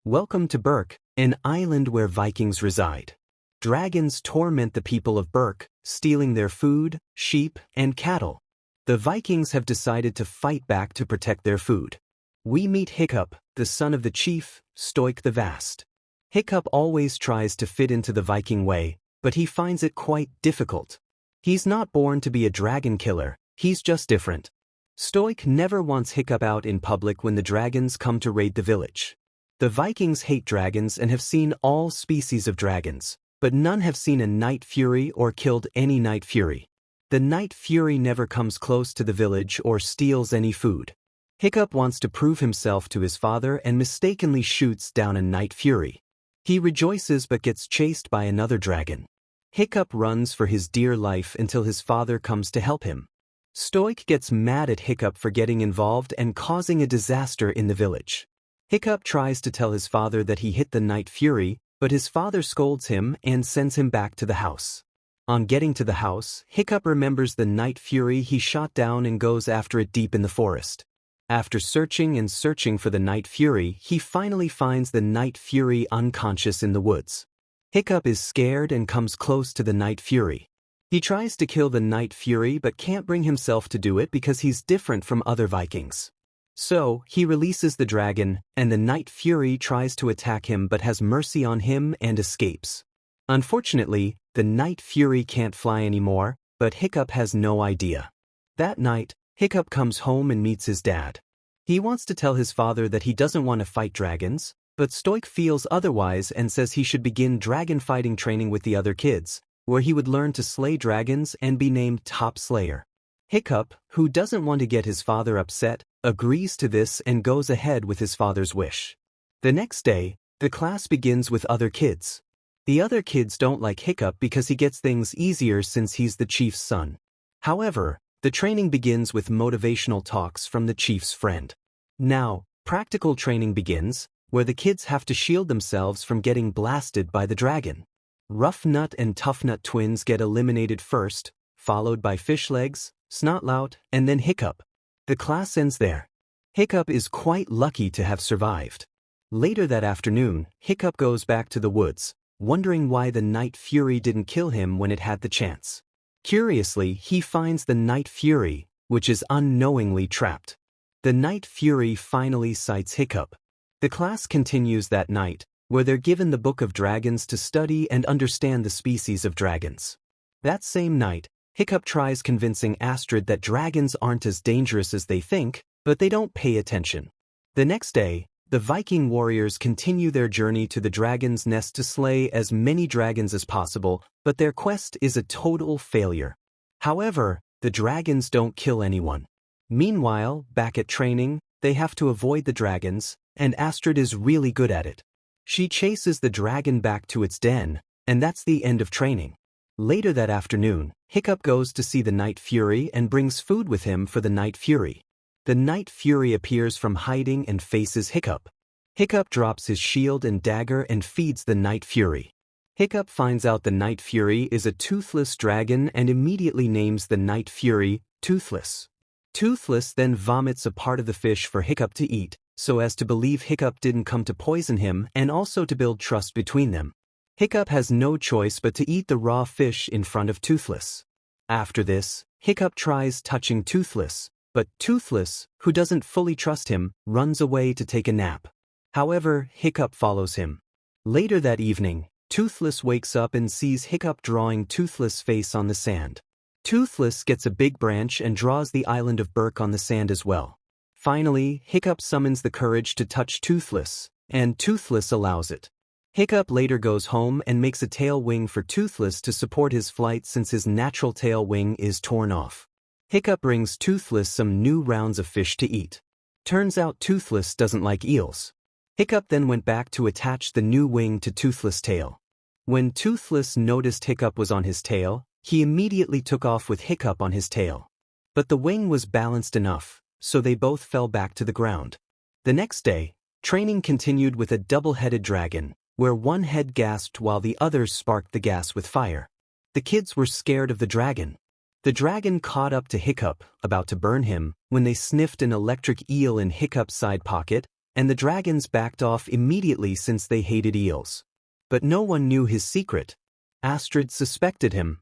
Welcome to Berk, an island where Vikings reside. Dragons torment the people of Berk, stealing their food, sheep, and cattle. The Vikings have decided to fight back to protect their food. We meet Hiccup, the son of the chief, Stoik the Vast. Hiccup always tries to fit into the Viking way, but he finds it quite difficult. He's not born to be a dragon killer, he's just different. Stoik never wants Hiccup out in public when the dragons come to raid the village. The Vikings hate dragons and have seen all species of dragons, but none have seen a night fury or killed any night fury. The night fury never comes close to the village or steals any food. Hiccup wants to prove himself to his father and mistakenly shoots down a night fury. He rejoices but gets chased by another dragon. Hiccup runs for his dear life until his father comes to help him. Stoik gets mad at Hiccup for getting involved and causing a disaster in the village. Hiccup tries to tell his father that he hit the night fury, but his father scolds him and sends him back to the house. On getting to the house, Hiccup remembers the night fury he shot down and goes after it deep in the forest. After searching and searching for the night fury, he finally finds the night fury unconscious in the woods. Hiccup is scared and comes close to the night fury. He tries to kill the night fury but can't bring himself to do it because he's different from other Vikings. So, he releases the dragon, and the night fury tries to attack him but has mercy on him and escapes. Unfortunately, the night fury can't fly anymore, but Hiccup has no idea. That night, Hiccup comes home and meets his dad. He wants to tell his father that he doesn't want to fight dragons, but Stoik feels otherwise and says he should begin dragon fighting training with the other kids, where he would learn to slay dragons and be named Top Slayer. Hiccup, who doesn't want to get his father upset, agrees to this and goes ahead with his father's wish. The next day, the class begins with other kids. The other kids don't like Hiccup because he gets things easier since he's the chief's son. However, the training begins with motivational talks from the chief's friend. Now, practical training begins, where the kids have to shield themselves from getting blasted by the dragon. Rough Nut and Tough Nut twins get eliminated first, followed by Fishlegs, Snotlout, and then Hiccup. The class ends there. Hiccup is quite lucky to have survived. Later that afternoon, Hiccup goes back to the woods, wondering why the night fury didn't kill him when it had the chance. Curiously, he finds the night fury, which is unknowingly trapped. The night fury finally sights Hiccup. The class continues that night, where they're given the Book of Dragons to study and understand the species of dragons. That same night, Hiccup tries convincing Astrid that dragons aren't as dangerous as they think, but they don't pay attention. The next day, the Viking warriors continue their journey to the dragon's nest to slay as many dragons as possible, but their quest is a total failure. However, the dragons don't kill anyone. Meanwhile, back at training, they have to avoid the dragons, and Astrid is really good at it. She chases the dragon back to its den, and that's the end of training. Later that afternoon, Hiccup goes to see the Night Fury and brings food with him for the Night Fury. The Night Fury appears from hiding and faces Hiccup. Hiccup drops his shield and dagger and feeds the Night Fury. Hiccup finds out the Night Fury is a toothless dragon and immediately names the Night Fury Toothless. Toothless then vomits a part of the fish for Hiccup to eat, so as to believe Hiccup didn't come to poison him and also to build trust between them. Hiccup has no choice but to eat the raw fish in front of Toothless. After this, Hiccup tries touching Toothless, but Toothless, who doesn't fully trust him, runs away to take a nap. However, Hiccup follows him. Later that evening, Toothless wakes up and sees Hiccup drawing Toothless' face on the sand. Toothless gets a big branch and draws the island of Berk on the sand as well. Finally, Hiccup summons the courage to touch Toothless, and Toothless allows it. Hiccup later goes home and makes a tail wing for Toothless to support his flight since his natural tail wing is torn off. Hiccup brings Toothless some new rounds of fish to eat. Turns out Toothless doesn't like eels. Hiccup then went back to attach the new wing to Toothless' tail. When Toothless noticed Hiccup was on his tail, he immediately took off with Hiccup on his tail. But the wing was balanced enough, so they both fell back to the ground. The next day, training continued with a double-headed dragon, where one head gasped while the other sparked the gas with fire. The kids were scared of the dragon. The dragon caught up to Hiccup, about to burn him, when they sniffed an electric eel in Hiccup's side pocket, and the dragons backed off immediately since they hated eels. But no one knew his secret. Astrid suspected him.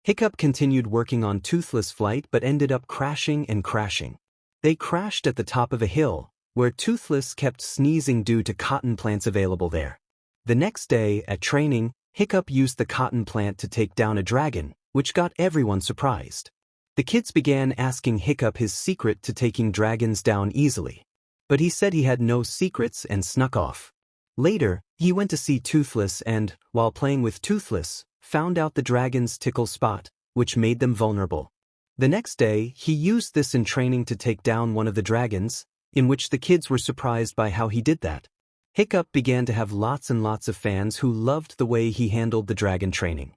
Hiccup continued working on Toothless' flight but ended up crashing and crashing. They crashed at the top of a hill, where Toothless kept sneezing due to cotton plants available there. The next day, at training, Hiccup used the cotton plant to take down a dragon, which got everyone surprised. The kids began asking Hiccup his secret to taking dragons down easily. But he said he had no secrets and snuck off. Later, he went to see Toothless and, while playing with Toothless, found out the dragon's tickle spot, which made them vulnerable. The next day, he used this in training to take down one of the dragons, in which the kids were surprised by how he did that. Hiccup began to have lots and lots of fans who loved the way he handled the dragon training.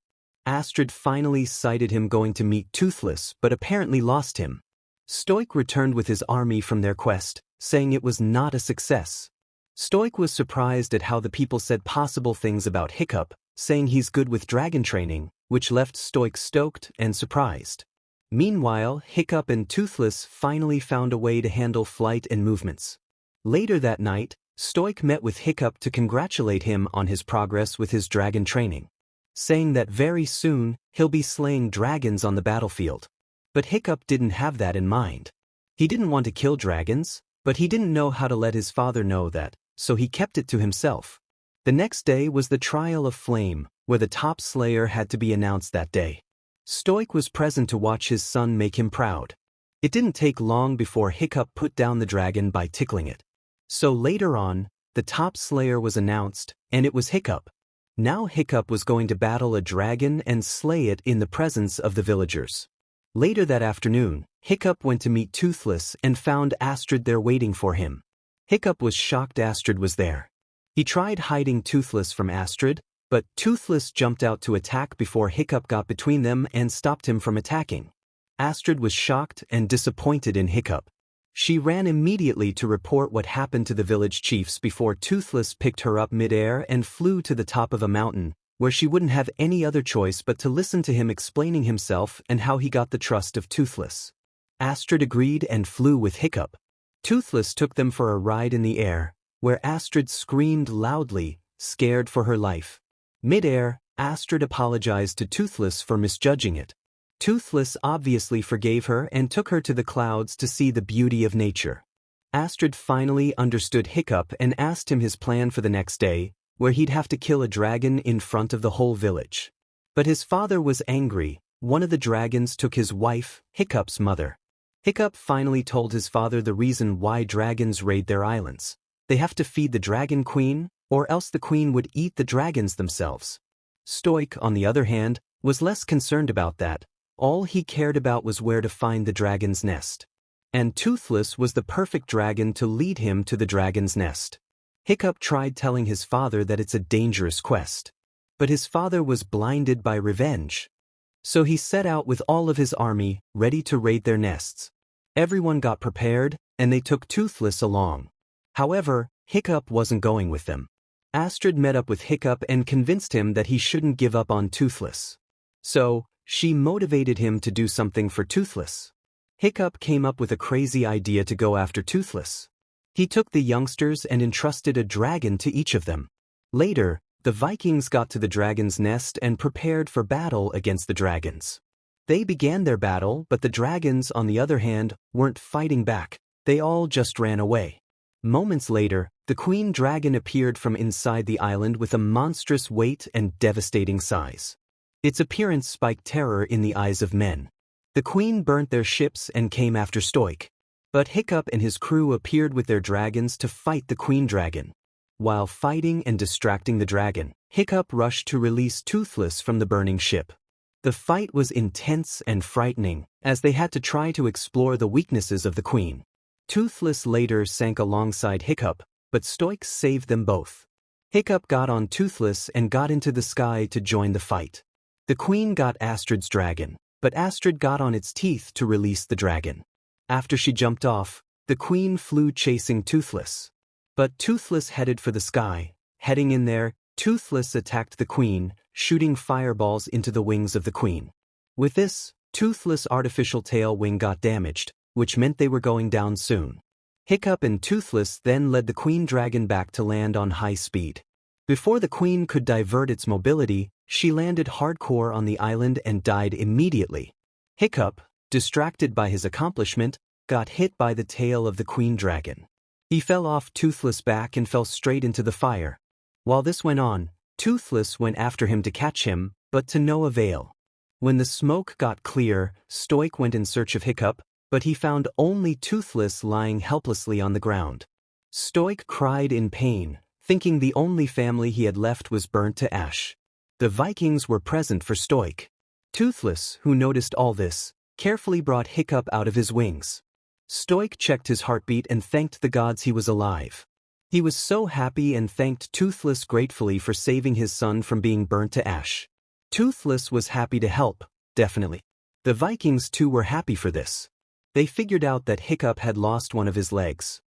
Astrid finally sighted him going to meet Toothless but apparently lost him. Stoik returned with his army from their quest, saying it was not a success. Stoik was surprised at how the people said possible things about Hiccup, saying he's good with dragon training, which left Stoik stoked and surprised. Meanwhile, Hiccup and Toothless finally found a way to handle flight and movements. Later that night, Stoik met with Hiccup to congratulate him on his progress with his dragon training, saying that very soon, he'll be slaying dragons on the battlefield. But Hiccup didn't have that in mind. He didn't want to kill dragons, but he didn't know how to let his father know that, so he kept it to himself. The next day was the Trial of Flame, where the top slayer had to be announced that day. Stoik was present to watch his son make him proud. It didn't take long before Hiccup put down the dragon by tickling it. So later on, the top slayer was announced, and it was Hiccup. Now Hiccup was going to battle a dragon and slay it in the presence of the villagers. Later that afternoon, Hiccup went to meet Toothless and found Astrid there waiting for him. Hiccup was shocked Astrid was there. He tried hiding Toothless from Astrid, but Toothless jumped out to attack before Hiccup got between them and stopped him from attacking. Astrid was shocked and disappointed in Hiccup. She ran immediately to report what happened to the village chiefs before Toothless picked her up mid-air and flew to the top of a mountain, where she wouldn't have any other choice but to listen to him explaining himself and how he got the trust of Toothless. Astrid agreed and flew with Hiccup. Toothless took them for a ride in the air, where Astrid screamed loudly, scared for her life. Mid-air, Astrid apologized to Toothless for misjudging it. Toothless obviously forgave her and took her to the clouds to see the beauty of nature. Astrid finally understood Hiccup and asked him his plan for the next day, where he'd have to kill a dragon in front of the whole village. But his father was angry. One of the dragons took his wife, Hiccup's mother. Hiccup finally told his father the reason why dragons raid their islands. They have to feed the dragon queen, or else the queen would eat the dragons themselves. Stoik, on the other hand, was less concerned about that. All he cared about was where to find the dragon's nest. And Toothless was the perfect dragon to lead him to the dragon's nest. Hiccup tried telling his father that it's a dangerous quest. But his father was blinded by revenge. So he set out with all of his army, ready to raid their nests. Everyone got prepared, and they took Toothless along. However, Hiccup wasn't going with them. Astrid met up with Hiccup and convinced him that he shouldn't give up on Toothless. So, she motivated him to do something for Toothless. Hiccup came up with a crazy idea to go after Toothless. He took the youngsters and entrusted a dragon to each of them. Later, the Vikings got to the dragon's nest and prepared for battle against the dragons. They began their battle, but the dragons, on the other hand, weren't fighting back. They all just ran away. Moments later, the queen dragon appeared from inside the island with a monstrous weight and devastating size. Its appearance spiked terror in the eyes of men. The queen burnt their ships and came after Stoik. But Hiccup and his crew appeared with their dragons to fight the queen dragon. While fighting and distracting the dragon, Hiccup rushed to release Toothless from the burning ship. The fight was intense and frightening, as they had to try to explore the weaknesses of the queen. Toothless later sank alongside Hiccup, but Stoik saved them both. Hiccup got on Toothless and got into the sky to join the fight. The queen got Astrid's dragon, but Astrid got on its teeth to release the dragon. After she jumped off, the queen flew chasing Toothless. But Toothless headed for the sky. Heading in there, Toothless attacked the queen, shooting fireballs into the wings of the queen. With this, Toothless' artificial tail wing got damaged, which meant they were going down soon. Hiccup and Toothless then led the queen dragon back to land on high speed. Before the queen could divert its mobility, she landed hardcore on the island and died immediately. Hiccup, distracted by his accomplishment, got hit by the tail of the queen dragon. He fell off Toothless' back and fell straight into the fire. While this went on, Toothless went after him to catch him, but to no avail. When the smoke got clear, Stoic went in search of Hiccup, but he found only Toothless lying helplessly on the ground. Stoic cried in pain, thinking the only family he had left was burnt to ash. The Vikings were present for Stoic. Toothless, who noticed all this, carefully brought Hiccup out of his wings. Stoic checked his heartbeat and thanked the gods he was alive. He was so happy and thanked Toothless gratefully for saving his son from being burnt to ash. Toothless was happy to help, definitely. The Vikings too were happy for this. They figured out that Hiccup had lost one of his legs.